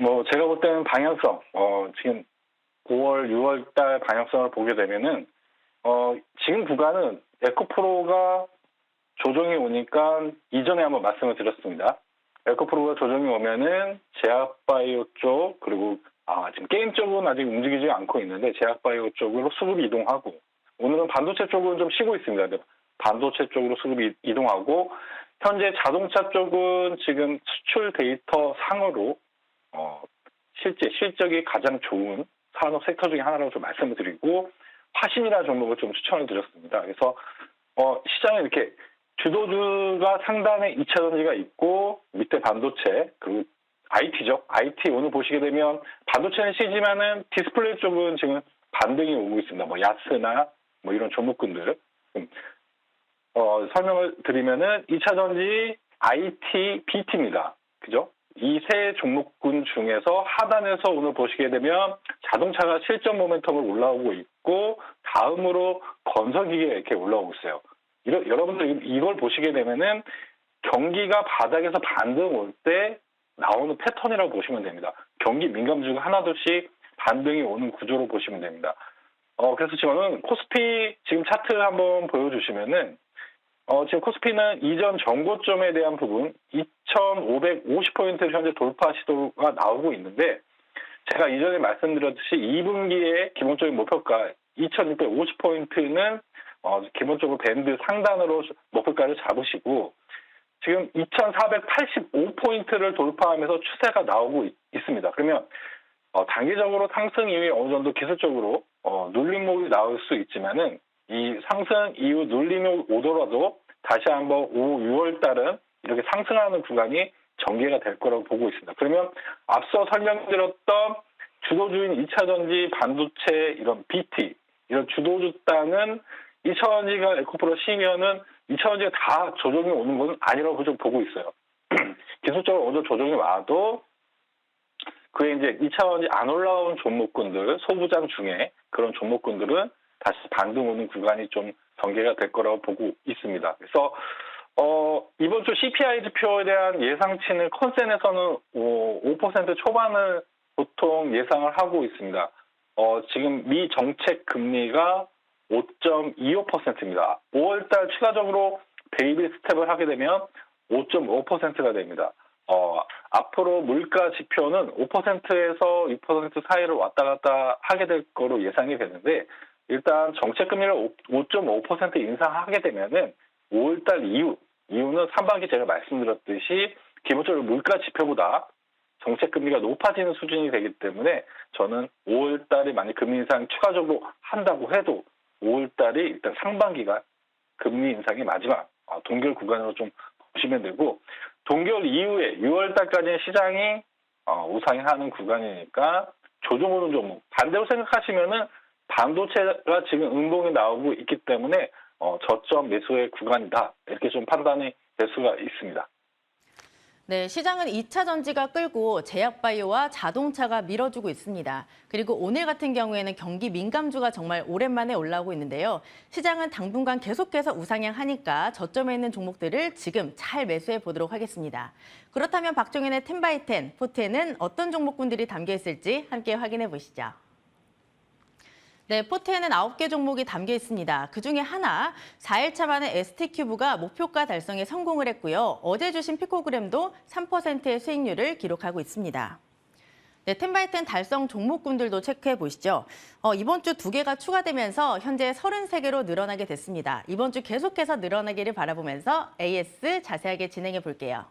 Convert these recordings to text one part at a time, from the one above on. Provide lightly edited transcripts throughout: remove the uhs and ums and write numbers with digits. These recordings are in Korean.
뭐 제가 볼 때는 방향성, 지금 5월, 6월 달 방향성을 보게 되면은 지금 구간은 에코프로가 조정이 오니까 이전에 한번 말씀을 드렸습니다. 에코프로가 조정이 오면은 제약바이오 쪽, 그리고 지금 게임 쪽은 아직 움직이지 않고 있는데 제약바이오 쪽으로 수급이 이동하고, 오늘은 반도체 쪽은 좀 쉬고 있습니다. 근데 반도체 쪽으로 수급이 이동하고, 현재 자동차 쪽은 지금 수출 데이터 상으로 실제 실적이 가장 좋은 산업 섹터 중에 하나라고 좀 말씀을 드리고, 화신이라는 종목을 좀 추천을 드렸습니다. 그래서 시장에 이렇게 주도주가 상단에 2차 전지가 있고, 밑에 반도체, 그리고 IT죠. IT 오늘 보시게 되면 반도체는 쉬지만은 디스플레이 쪽은 지금 반등이 오고 있습니다. 뭐 야스나 뭐 이런 종목군들. 설명을 드리면은 2차 전지, IT, BT입니다. 그죠? 이 세 종목군 중에서 하단에서 오늘 보시게 되면 자동차가 실적 모멘텀을 올라오고 있고, 다음으로 건설기계가 이렇게 올라오고 있어요. 여러분들 이걸 보시게 되면은 경기가 바닥에서 반등 올 때 나오는 패턴이라고 보시면 됩니다. 경기 민감주가 하나둘씩 반등이 오는 구조로 보시면 됩니다. 그래서 저는 코스피 지금 차트 한번 보여주시면은 지금 코스피는 이전 정고점에 대한 부분 2,550포인트를 현재 돌파 시도가 나오고 있는데, 제가 이전에 말씀드렸듯이 2분기에 기본적인 목표가 2,650포인트는 기본적으로 밴드 상단으로 목표가를 잡으시고, 지금 2,485포인트를 돌파하면서 추세가 나오고 있습니다. 그러면 단기적으로 상승 이후에 어느 정도 기술적으로 눌림목이 나올 수 있지만은, 이 상승 이후 눌림이 오더라도 다시 한번 5, 6월 달은 이렇게 상승하는 구간이 전개가 될 거라고 보고 있습니다. 그러면 앞서 설명드렸던 주도주인 2차 전지, 반도체, 이런 BT, 이런 주도주 땅은 2차 전지가 에코프로 쉬면은 2차 전지가 다 조정이 오는 것은 아니라고 좀 보고 있어요. 기술적으로 어느 정도 조정이 와도 그에 이제 2차 전지 안 올라온 종목군들, 소부장 중에 그런 종목군들은 다시 반등 오는 구간이 좀 전개가 될 거라고 보고 있습니다. 그래서 이번 주 CPI 지표에 대한 예상치는 컨센에서는 5% 초반을 보통 예상을 하고 있습니다. 지금 미 정책 금리가 5.25%입니다. 5월달 추가적으로 베이비 스텝을 하게 되면 5.5%가 됩니다. 앞으로 물가 지표는 5%에서 6% 사이를 왔다 갔다 하게 될 거로 예상이 되는데, 일단 정책 금리를 5.5% 인상하게 되면은 5월달 이유는 상반기 제가 말씀드렸듯이 기본적으로 물가 지표보다 정책 금리가 높아지는 수준이 되기 때문에, 저는 5월달에 만약 금리 인상 추가적으로 한다고 해도 5월달이 일단 상반기가 금리 인상의 마지막 동결 구간으로 좀 보시면 되고, 동결 이후에 6월달까지는 시장이 우상향하는 구간이니까 조정 오는 종목, 반대로 생각하시면은 반도체가 지금 음봉이 나오고 있기 때문에 저점 매수의 구간이다, 이렇게 좀 판단이 될 수가 있습니다. 네, 시장은 2차 전지가 끌고 제약바이오와 자동차가 밀어주고 있습니다. 그리고 오늘 같은 경우에는 경기 민감주가 정말 오랜만에 올라오고 있는데요. 시장은 당분간 계속해서 우상향하니까 저점에 있는 종목들을 지금 잘 매수해 보도록 하겠습니다. 그렇다면 박종현의 10x10 포트에는 어떤 종목군들이 담겨 있을지 함께 확인해 보시죠. 네, 포트에는 9개 종목이 담겨 있습니다. 그중에 하나, 4일차 만에 ST큐브가 목표가 달성에 성공을 했고요. 어제 주신 피코그램도 3%의 수익률을 기록하고 있습니다. 네, 10x10 달성 종목군들도 체크해 보시죠. 이번 주 2개가 추가되면서 현재 33개로 늘어나게 됐습니다. 이번 주 계속해서 늘어나기를 바라보면서 AS 자세하게 진행해 볼게요.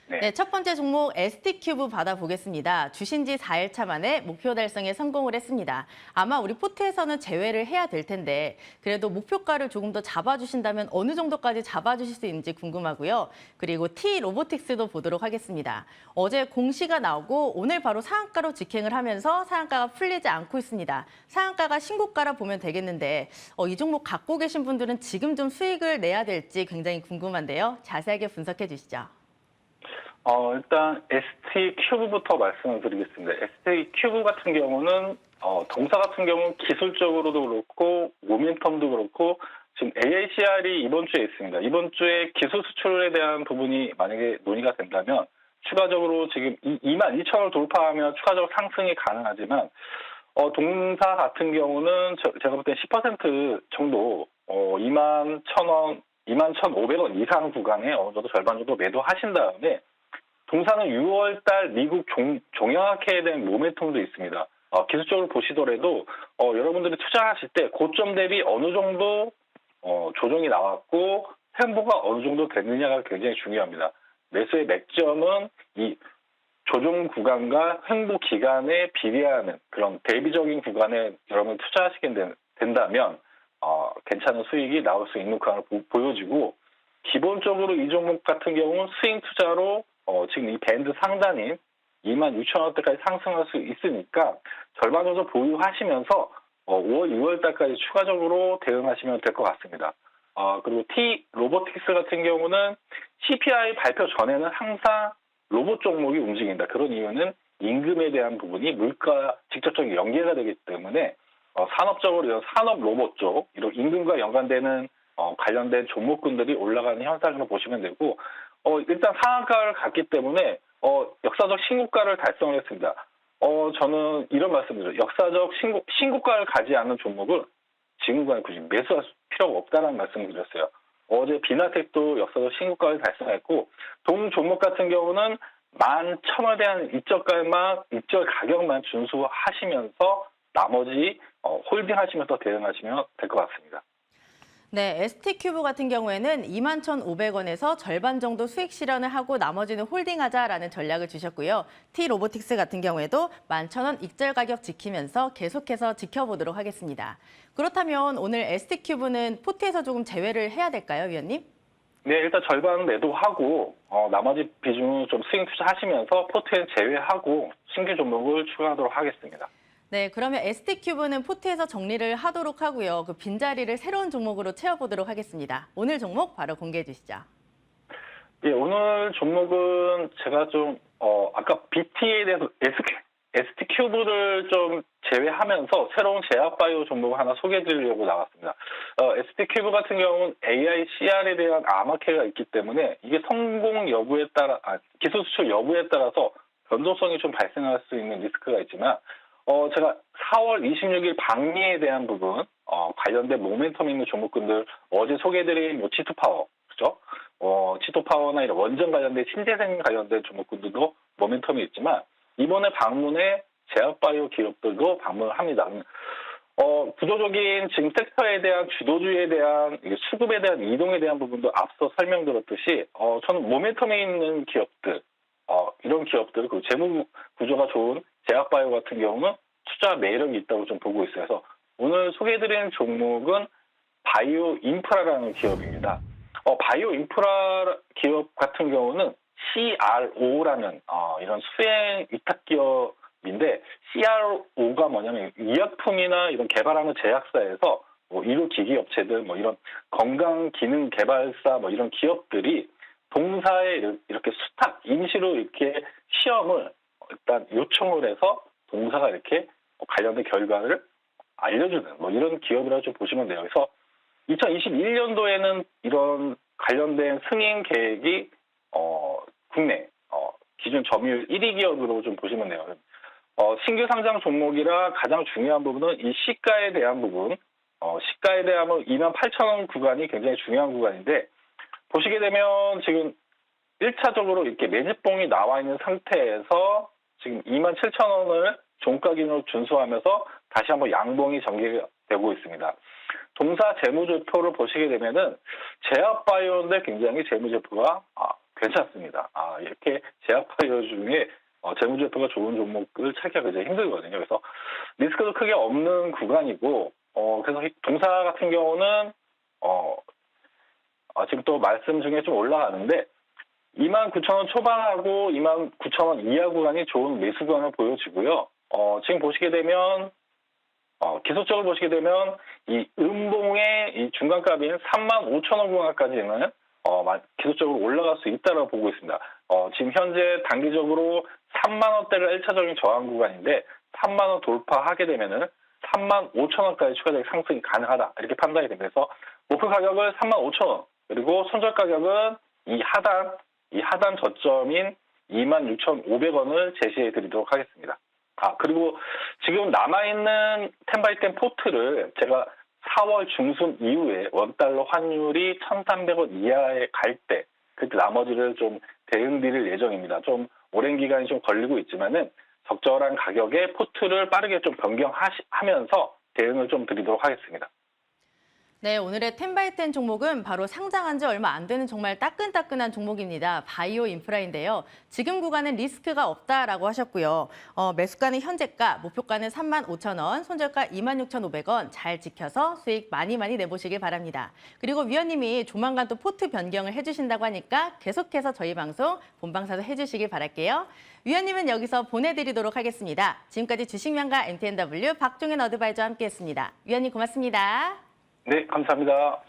네, 첫 번째 종목 ST큐브 받아보겠습니다. 주신 지 4일차 만에 목표 달성에 성공을 했습니다. 아마 우리 포트에서는 제외를 해야 될 텐데, 그래도 목표가를 조금 더 잡아주신다면 어느 정도까지 잡아주실 수 있는지 궁금하고요. 그리고 T-로보틱스도 보도록 하겠습니다. 어제 공시가 나오고 오늘 바로 상한가로 직행을 하면서 상한가가 풀리지 않고 있습니다. 상한가가 신고가라 보면 되겠는데, 이 종목 갖고 계신 분들은 지금 좀 수익을 내야 될지 굉장히 궁금한데요. 자세하게 분석해 주시죠. 일단 ST큐브부터 말씀을 드리겠습니다. ST큐브 같은 경우는 동사 같은 경우는 기술적으로도 그렇고 모멘텀도 그렇고 지금 AACR이 이번 주에 있습니다. 이번 주에 기술 수출에 대한 부분이 만약에 논의가 된다면 추가적으로 지금 22,000원을 돌파하면 추가적으로 상승이 가능하지만 동사 같은 경우는 제가 볼 때 10% 정도 21,000원, 21,500원 이상 구간에 어느 정도 절반 정도 매도하신 다음에 동사는 6월달 미국 종양학회에 대한 모멘텀도 있습니다. 기술적으로 보시더라도 여러분들이 투자하실 때 고점 대비 어느 정도 조정이 나왔고 횡보가 어느 정도 됐느냐가 굉장히 중요합니다. 매수의 맥점은 이 조정 구간과 횡보 기간에 비례하는 그런 대비적인 구간에 여러분 투자하시게 된다면 괜찮은 수익이 나올 수 있는 구간을 보여지고 기본적으로 이 종목 같은 경우는 스윙 투자로 지금 이 밴드 상단인 26,000원대까지 상승할 수 있으니까 절반 정도 보유하시면서 5월, 6월 달까지 추가적으로 대응하시면 될 것 같습니다. 그리고 T 로보틱스 같은 경우는 CPI 발표 전에는 항상 로봇 종목이 움직인다. 그런 이유는 임금에 대한 부분이 물가 직접적인 연계가 되기 때문에 산업적으로 이런 산업 로봇 쪽, 이런 임금과 연관되는 관련된 종목군들이 올라가는 현상으로 보시면 되고 일단 상한가를 갔기 때문에 역사적 신고가를 달성을 했습니다. 저는 이런 말씀드려요. 역사적 신고가를 가지 않는 종목을 지금 구간에 굳이 매수할 필요가 없다는 말씀을 드렸어요. 어제 비나텍도 역사적 신고가를 달성했고 동 종목 같은 경우는 11,000원에 대한 입절 가격만 준수하시면서 나머지 홀딩하시면서 대응하시면 될 것 같습니다. 네, ST큐브 같은 경우에는 21,500원에서 절반 정도 수익 실현을 하고 나머지는 홀딩하자라는 전략을 주셨고요. T로보틱스 같은 경우에도 11,000원 익절 가격 지키면서 계속해서 지켜보도록 하겠습니다. 그렇다면 오늘 ST큐브는 포트에서 조금 제외를 해야 될까요, 위원님? 네, 일단 절반 매도하고 나머지 비중은 좀 스윙 투자하시면서 포트에 제외하고 신규 종목을 추가하도록 하겠습니다. 네, 그러면 ST큐브는 포트에서 정리를 하도록 하고요. 그 빈자리를 새로운 종목으로 채워보도록 하겠습니다. 오늘 종목 바로 공개해 주시죠. 예, 오늘 종목은 제가 좀 아까 BT에 대해서 ST큐브를 좀 제외하면서 새로운 제약바이오 종목을 하나 소개해드리려고 나왔습니다. ST큐브 같은 경우는 AI CR에 대한 암호화가 있기 때문에 이게 성공 여부에 따라 기술 수출 여부에 따라서 변동성이 좀 발생할 수 있는 리스크가 있지만 제가 4월 26일 방미에 대한 부분 관련된 모멘텀 있는 종목군들 어제 소개해드린 치토파워 그죠? 치토파워나 이런 원전 관련된 신재생 관련된 종목군들도 모멘텀이 있지만 이번에 방문에 제약바이오 기업들도 방문을 합니다. 구조적인 지금 섹터에 대한 주도주의에 대한 수급에 대한 이동에 대한 부분도 앞서 설명드렸듯이 저는 모멘텀에 있는 기업들 이런 기업들 그리고 재무 구조가 좋은 제약바이오 같은 경우는 투자 매력이 있다고 좀 보고 있어요. 그래서 오늘 소개해드리는 종목은 바이오 인프라라는 기업입니다. 바이오 인프라 기업 같은 경우는 CRO라는 이런 수행 위탁 기업인데 CRO가 뭐냐면 의약품이나 이런 개발하는 제약사에서 의료 기기 업체들 뭐 이런 건강 기능 개발사 뭐 이런 기업들이 동사에 이렇게 수탁 임시로 이렇게 시험을 일단 요청을 해서 동사가 이렇게 관련된 결과를 알려주는 뭐 이런 기업이라고 좀 보시면 돼요. 그래서 2021년도에는 이런 관련된 승인 계획이 국내 기준 점유율 1위 기업으로 좀 보시면 돼요. 신규 상장 종목이라 가장 중요한 부분은 이 시가에 대한 부분, 시가에 대한 28,000원 구간이 굉장히 중요한 구간인데 보시게 되면 지금 1차적으로 이렇게 매집봉이 나와 있는 상태에서 지금 27,000원을 종가 기준으로 준수하면서 다시 한번 양봉이 전개되고 있습니다. 동사 재무제표를 보시게 되면은 제약바이오인데 굉장히 재무제표가 괜찮습니다. 이렇게 제약바이오 중에 재무제표가 좋은 종목을 찾기가 굉장히 힘들거든요. 그래서 리스크도 크게 없는 구간이고 그래서 동사 같은 경우는 지금 또 말씀 중에 좀 올라가는데 29,000원 초반하고 29,000원 이하 구간이 좋은 매수 구간을 보여지고요. 지금 보시게 되면 기술적으로 보시게 되면 이 음봉의 이 중간값인 35,000원 구간까지는 기술적으로 올라갈 수 있다고 보고 있습니다. 지금 현재 단기적으로 3만 원대가 1차적인 저항 구간인데 3만 원 돌파하게 되면은 35,000원까지 추가적인 상승이 가능하다 이렇게 판단이 됩니다. 그래서 목표 가격을 35,000원 그리고 손절 가격은 이 하단 저점인 26,500원을 제시해 드리도록 하겠습니다. 그리고 지금 남아있는 10x10 포트를 제가 4월 중순 이후에 원달러 환율이 1,300원 이하에 갈 때, 그때 나머지를 좀 대응 드릴 예정입니다. 좀 오랜 기간이 좀 걸리고 있지만은 적절한 가격에 포트를 빠르게 좀 변경하면서 대응을 좀 드리도록 하겠습니다. 네, 오늘의 10x10 종목은 바로 상장한 지 얼마 안 되는 정말 따끈따끈한 종목입니다. 바이오 인프라인데요. 지금 구간은 리스크가 없다라고 하셨고요. 매수가는 현재가, 목표가는 35,000원, 손절가 26,500원 잘 지켜서 수익 많이 내보시길 바랍니다. 그리고 위원님이 조만간 또 포트 변경을 해주신다고 하니까 계속해서 저희 방송 본방사수 해주시길 바랄게요. 위원님은 여기서 보내드리도록 하겠습니다. 지금까지 주식명가 MTNW 박종현 어드바이저와 함께했습니다. 위원님 고맙습니다. 네, 감사합니다.